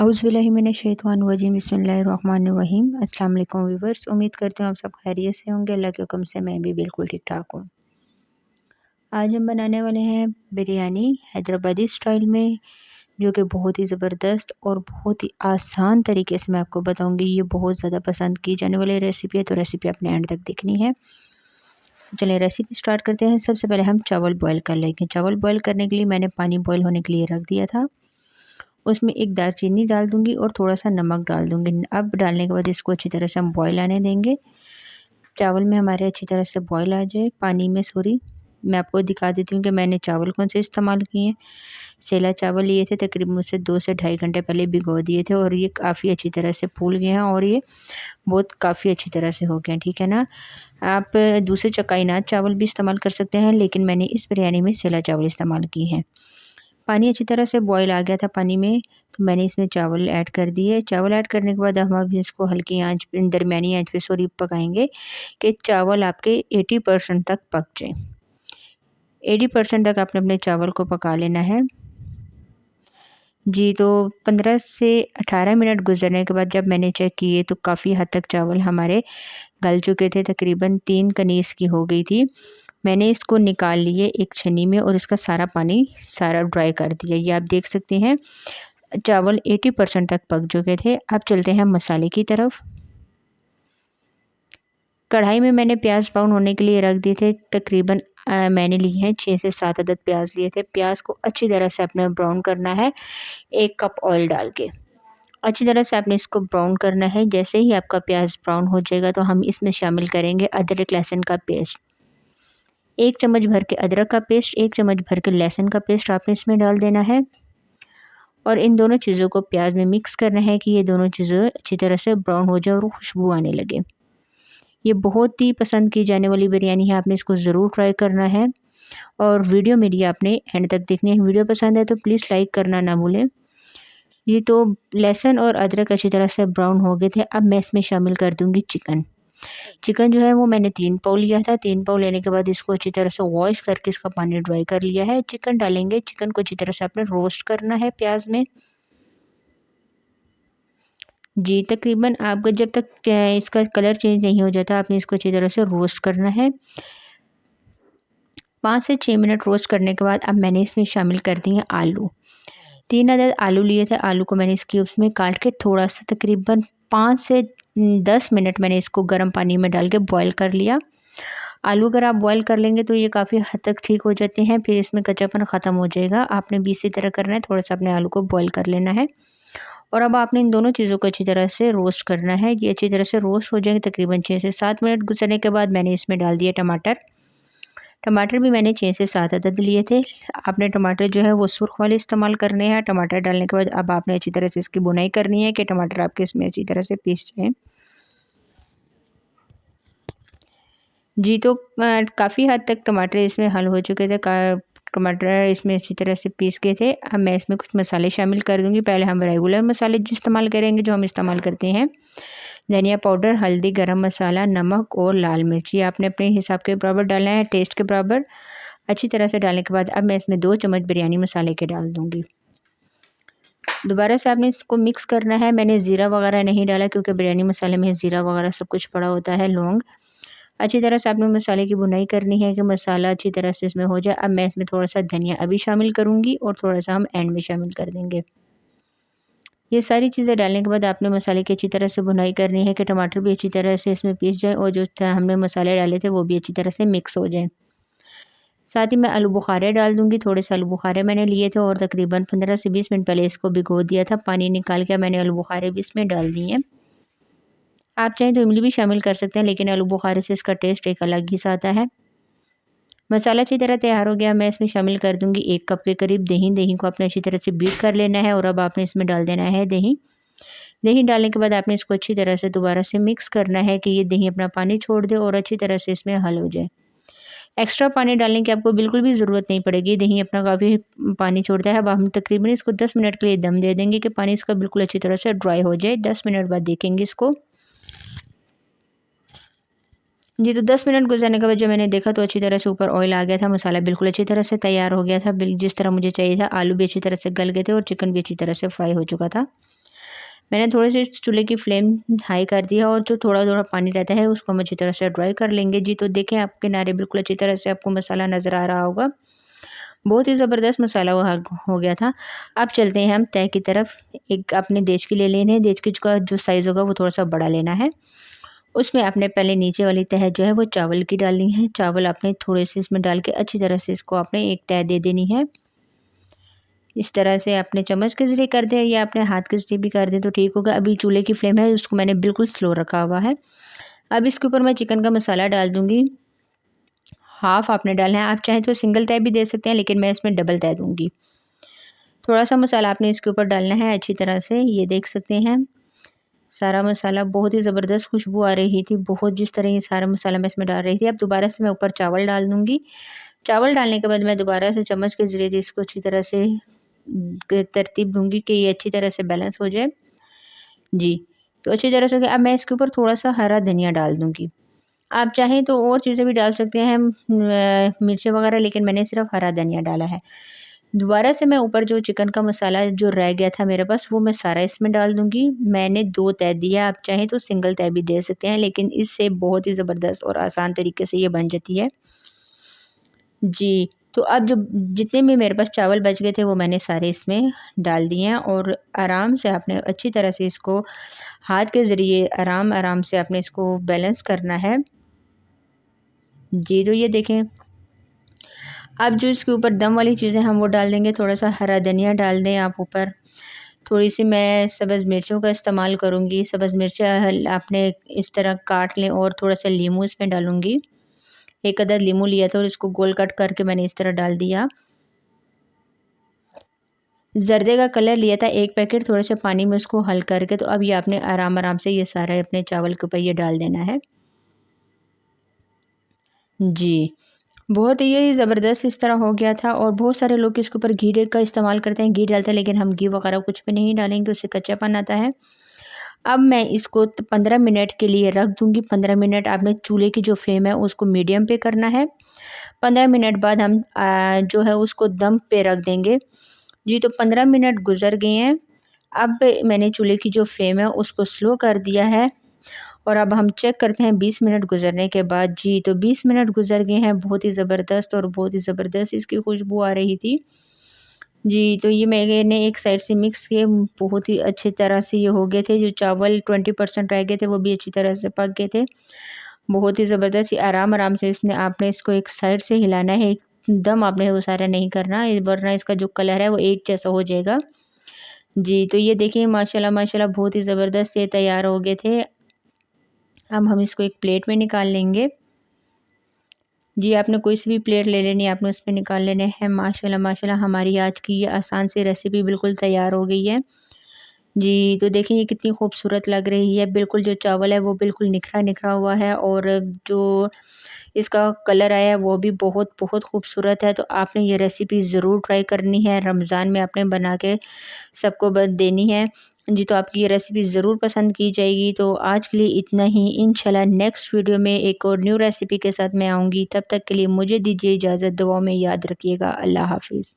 औज़ुबिल्लाहिमिनश्शैतानिर्रजीम बिस्मिल्लाहिर्रहमानिर्रहीम। अस्सलाम वालेकुम व्यूअर्स, उम्मीद करती हूँ आप सब खैरियत से होंगे। अल्लाह के हुक्म से मैं भी बिल्कुल ठीक ठाक हूँ। आज हम बनाने वाले हैं बिरयानी हैदराबादी स्टाइल में, जो कि बहुत ही ज़बरदस्त और बहुत ही आसान तरीके से मैं आपको बताऊँगी। ये बहुत ज़्यादा पसंद की जाने वाली रेसिपी है, तो रेसिपी अपने एंड तक देखनी है। चलिए रेसिपी स्टार्ट करते हैं। सबसे पहले हम चावल बॉयल कर लेंगे। चावल बॉयल करने के लिए मैंने पानी बॉयल होने के लिए रख दिया था। उसमें एक दालचीनी डाल दूँगी और थोड़ा-सा नमक डाल दूँगी। अब डालने के बाद इसको अच्छी तरह से हम बॉयल आने देंगे। चावल में हमारे अच्छी तरह से बॉयल आ जाए, पानी में सॉरी, मैं आपको दिखा देती हूँ कि मैंने चावल कौन से इस्तेमाल किए हैं। सेला चावल लिए थे, तकरीबन मुझसे 2 से ढाई घंटे पहले भिगो दिए थे और ये काफ़ी अच्छी तरह से फूल गए हैं और ये बहुत काफ़ी अच्छी तरह से हो गए हैं, ठीक है ना। आप दूसरे चकाईनाथ चावल भी इस्तेमाल कर सकते हैं, लेकिन मैंने इस बिरयानी में सेला चावल इस्तेमाल किए हैं। पानी अच्छी तरह से बॉयल आ गया था पानी में, तो मैंने इसमें चावल ऐड कर दिए। चावल ऐड करने के बाद हम अब इसको हल्की आंच पे, दरमियानी आंच पे सॉरी पकाएंगे कि चावल आपके 80% तक पक जाए। 80% तक आपने अपने चावल को पका लेना है जी। तो 15 से 18 मिनट गुजरने के बाद जब मैंने चेक किए तो काफ़ी हद तक चावल हमारे गल चुके थे, तकरीबन 3 कनीस की हो गई थी। मैंने इसको निकाल लिए एक छन्नी में और इसका सारा पानी सारा ड्राई कर दिया। ये आप देख सकते हैं चावल 80% तक पक चुके थे। अब चलते हैं मसाले की तरफ। कढ़ाई में मैंने प्याज ब्राउन होने के लिए रख दिए थे। तकरीबन मैंने लिए हैं 6 से 7 अदद प्याज लिए थे। प्याज को अच्छी तरह से अपने ब्राउन करना है 1 कप ऑयल डाल के। अच्छी तरह से आपने इसको ब्राउन करना है। जैसे ही आपका प्याज ब्राउन हो जाएगा तो हम इसमें शामिल करेंगे अदरक लहसुन का पेस्ट। 1 चम्मच भर के अदरक का पेस्ट, 1 चम्मच भर के लहसुन का पेस्ट आपने इसमें डाल देना है और इन दोनों चीज़ों को प्याज में मिक्स करना है कि ये दोनों चीज़ें अच्छी तरह से ब्राउन हो जाए और खुशबू आने लगे। ये बहुत ही पसंद की जाने वाली बिरयानी है, आपने इसको ज़रूर ट्राई करना है और वीडियो मेरी आपने एंड तक देखनी है। वीडियो पसंद है तो प्लीज़ लाइक करना ना भूलें। ये तो लहसुन और अदरक अच्छी तरह से ब्राउन हो गए थे। अब मैं इसमें शामिल कर दूँगी चिकन। चिकन जो है वो मैंने 3 पाव लिया था। 3 पाव लेने के बाद इसको अच्छी तरह से वॉश करके इसका पानी ड्राई कर लिया है। चिकन डालेंगे, चिकन को अच्छी तरह से आपने रोस्ट करना है प्याज में। जी, तकरीबन आपको जब तक इसका कलर चेंज नहीं हो जाता आपने इसको अच्छी तरह से रोस्ट करना है। 5 से 6 मिनट रोस्ट करने के बाद अब मैंने इसमें शामिल कर दिए आलू। 3 अदद आलू लिए थे। आलू को मैंने इस क्यूब्स में काट के थोड़ा-सा तकरीबन 5 से 10 मिनट मैंने इसको गर्म पानी में डाल के बॉयल कर लिया। आलू अगर आप बॉयल कर लेंगे तो ये काफ़ी हद तक ठीक हो जाते हैं, फिर इसमें कच्चापन ख़त्म हो जाएगा। आपने भी इसी तरह करना है, थोड़ा-सा अपने आलू को बॉयल कर लेना है और अब आपने इन दोनों चीज़ों को अच्छी तरह से रोस्ट करना है। ये अच्छी तरह से रोस्ट हो जाएंगे। तकरीबन 6 से 7 मिनट गुजरने के बाद मैंने इसमें डाल दिया टमाटर। टमाटर भी मैंने 6 से 7 अदद लिए थे। आपने टमाटर जो है वो सुर्ख वाले इस्तेमाल करने हैं। टमाटर डालने के बाद अब आपने अच्छी तरह से इसकी भुनाई करनी है कि टमाटर आपके इसमें अच्छी तरह से पीस जाएँ। जी, तो काफ़ी हद तक टमाटर इसमें हल हो चुके थे। का टमाटर इसमें अच्छी तरह से पीस गए थे। अब मैं इसमें कुछ मसाले शामिल कर दूँगी। पहले हम रेगुलर मसाले जो इस्तेमाल करेंगे, जो हम इस्तेमाल करते हैं, धनिया पाउडर, हल्दी, गरम मसाला, नमक और लाल मिर्च। ये आपने अपने हिसाब के बराबर डालना है, टेस्ट के बराबर। अच्छी तरह से डालने के बाद अब मैं इसमें 2 चम्मच बिरयानी मसाले के डाल दूँगी। दोबारा से आपने इसको मिक्स करना है। मैंने ज़ीरा वगैरह नहीं डाला क्योंकि बिरयानी मसाले में ज़ीरा वगैरह सब कुछ पड़ा होता है, लौंग। अच्छी तरह से आपने मसाले की भुनाई करनी है कि मसाला अच्छी तरह से इसमें हो जाए। अब मैं इसमें थोड़ा-सा धनिया अभी शामिल करूँगी और थोड़ा-सा हम एंड में शामिल कर देंगे। ये सारी चीज़ें डालने के बाद आपने मसाले की अच्छी तरह से भुनाई करनी है कि टमाटर भी अच्छी तरह से इसमें पीस जाए और जो हमने मसाले डाले थे वो भी अच्छी तरह से मिक्स हो जाएँ। साथ ही मैं आलू बुखारे डाल दूँगी। थोड़े से आलू बुखारे मैंने लिए थे और तकरीबन 15 से 20 मिनट पहले इसको भिगो दिया था। पानी निकाल के मैंने आलू बुखारे भी इसमें डाल दिए हैं। आप चाहें तो इमली भी शामिल कर सकते हैं, लेकिन आलू बुखारे से इसका टेस्ट एक अलग ही सा आता है। मसाला अच्छी तरह तैयार हो गया। मैं इसमें शामिल कर दूँगी 1 कप के करीब दही। दही को आपने अच्छी तरह से बीट कर लेना है और अब आपने इसमें डाल देना है दही। दही डालने के बाद आपने इसको अच्छी तरह से दोबारा से मिक्स करना है कि ये दही अपना पानी छोड़ दे और अच्छी तरह से इसमें हल हो जाए। एक्स्ट्रा पानी डालने की आपको बिल्कुल भी ज़रूरत नहीं पड़ेगी। दही अपना काफ़ी पानी छोड़ता है। अब हम तकरीबन इसको 10 मिनट के लिए दम दे देंगे कि पानी इसका बिल्कुल अच्छी तरह से ड्राई हो जाए। 10 मिनट बाद देखेंगे इसको। जी, तो 10 मिनट गुज़रने के बाद जब मैंने देखा तो अच्छी तरह से ऊपर ऑयल आ गया था। मसाला बिल्कुल अच्छी तरह से तैयार हो गया था, जिस तरह मुझे चाहिए था। आलू भी अच्छी तरह से गल गए थे और चिकन भी अच्छी तरह से फ्राई हो चुका था। मैंने थोड़े से चूल्हे की फ्लेम हाई कर दिया और जो थोड़ा-थोड़ा पानी रहता है उसको हम अच्छी तरह से ड्राई कर लेंगे जी। तो देखें आप किनारे बिल्कुल अच्छी तरह से आपको मसाला नज़र आ रहा होगा। बहुत ही ज़बरदस्त मसाला हो गया था। अब चलते हैं हम तह की तरफ। एक अपने देचकी ले लेनी है, देचकी का जो साइज़ होगा वो थोड़ा-सा बड़ा लेना है। उसमें आपने पहले नीचे वाली तह जो है वो चावल की डालनी है। चावल आपने थोड़े से इसमें डाल के अच्छी तरह से इसको आपने एक तह दे देनी है। इस तरह से आपने चम्मच के ज़रिए कर दें या अपने हाथ के ज़रिए भी कर दें तो ठीक होगा। अभी चूल्हे की फ्लेम है उसको मैंने बिल्कुल स्लो रखा हुआ है। अब इसके ऊपर मैं चिकन का मसाला डाल दूँगी। हाफ़ आपने डालना है, आप चाहें तो सिंगल तह भी दे सकते हैं लेकिन मैं इसमें डबल तह दूँगी। थोड़ा-सा मसाला आपने इसके ऊपर डालना है अच्छी तरह से, ये देख सकते हैं। सारा मसाला बहुत ही ज़बरदस्त खुशबू आ रही थी, बहुत जिस तरह ये सारा मसाला मैं इसमें डाल रही थी। अब दोबारा से मैं ऊपर चावल डाल दूँगी। चावल डालने के बाद मैं दोबारा से चम्मच के ज़रिए इसको अच्छी तरह से तरतीब दूँगी कि ये अच्छी तरह से बैलेंस हो जाए। जी, तो अच्छी तरह से हो गया। अब मैं इसके ऊपर थोड़ा-सा हरा धनिया डाल दूँगी। आप चाहें तो और चीज़ें भी डाल सकते हैं मिर्ची वग़ैरह, लेकिन मैंने सिर्फ़ हरा धनिया डाला है। दोबारा से मैं ऊपर जो चिकन का मसाला जो रह गया था मेरे पास वो मैं सारा इसमें डाल दूँगी। मैंने 2 तह दिया, आप चाहें तो सिंगल तह भी दे सकते हैं, लेकिन इससे बहुत ही ज़बरदस्त और आसान तरीके से ये बन जाती है। जी, तो अब जो जितने भी मेरे पास चावल बच गए थे वो मैंने सारे इसमें डाल दिए हैं और आराम से आपने अच्छी तरह से इसको हाथ के ज़रिए आराम-आराम से आपने इसको बैलेंस करना है। जी, तो ये देखें। अब जो इसके ऊपर दम वाली चीज़ें हम वो डाल देंगे, थोड़ा-सा हरा धनिया डाल दें आप ऊपर। थोड़ी-सी मैं सब्ज़ मिर्चों का इस्तेमाल करूँगी, सब्ज़ मिर्चा हल आपने इस तरह काट लें और थोड़ा-सा लीमू इसमें डालूँगी। 1 अदद लीमू लिया था और इसको गोल कट करके मैंने इस तरह डाल दिया। ज़र्दे का कलर लिया था 1 पैकेट, थोड़े से पानी में उसको हल करके, तो अब ये आपने आराम-आराम से ये सारा अपने चावल के ऊपर ये डाल देना है। जी, बहुत ही ज़बरदस्त इस तरह हो गया था और बहुत सारे लोग इसके ऊपर घी का इस्तेमाल करते हैं, घी डालते हैं, लेकिन हम घी वगैरह कुछ भी नहीं डालेंगे, उससे कच्चापन आता है। अब मैं इसको 15 मिनट के लिए रख दूँगी। 15 मिनट आपने चूल्हे की जो फ्लेम है उसको मीडियम पे करना है। 15 मिनट बाद हम जो है उसको दम पे रख देंगे। जी, तो 15 मिनट गुज़र गए हैं। अब मैंने चूल्हे की जो फ्लेम है उसको स्लो कर दिया है और अब हम चेक करते हैं 20 मिनट गुज़रने के बाद। जी, तो 20 मिनट गुज़र गए हैं, बहुत ही ज़बरदस्त और बहुत ही ज़बरदस्त इसकी खुशबू आ रही थी। जी, तो ये मैंने एक साइड से मिक्स किए, बहुत ही अच्छी तरह से ये हो गए थे। जो चावल 20% रह गए थे वो भी अच्छी तरह से पक गए थे। बहुत ही ज़बरदस्त, ये आराम-आराम से इसने आपने इसको एक साइड से हिलाना है, एकदम आपने वो सारा नहीं करना, वरना इसका जो कलर है वो एक जैसा हो जाएगा। जी, तो ये देखिए माशाल्लाह माशाल्लाह बहुत ही ज़बरदस्त ये तैयार हो गए थे। अब हम इसको एक प्लेट में निकाल लेंगे। जी, आपने कोई सी भी प्लेट ले लेनी है, आपने उसमें निकाल लेने हैं। माशाल्लाह माशाल्लाह हमारी आज की ये आसान सी रेसिपी बिल्कुल तैयार हो गई है। जी, तो देखिए ये कितनी खूबसूरत लग रही है। बिल्कुल जो चावल है वो बिल्कुल निखरा-निखरा हुआ है और जो इसका कलर आया है वो भी बहुत-बहुत खूबसूरत है। तो आपने ये रेसिपी ज़रूर ट्राई करनी है। रमज़ान में आपने बना के सबको देनी है। जी, तो आपकी ये रेसिपी ज़रूर पसंद की जाएगी। तो आज के लिए इतना ही। इंशाल्लाह नेक्स्ट वीडियो में एक और न्यू रेसिपी के साथ मैं आऊँगी। तब तक के लिए मुझे दीजिए इजाज़त। दुआओं में याद रखिएगा। अल्लाह हाफ़िज़।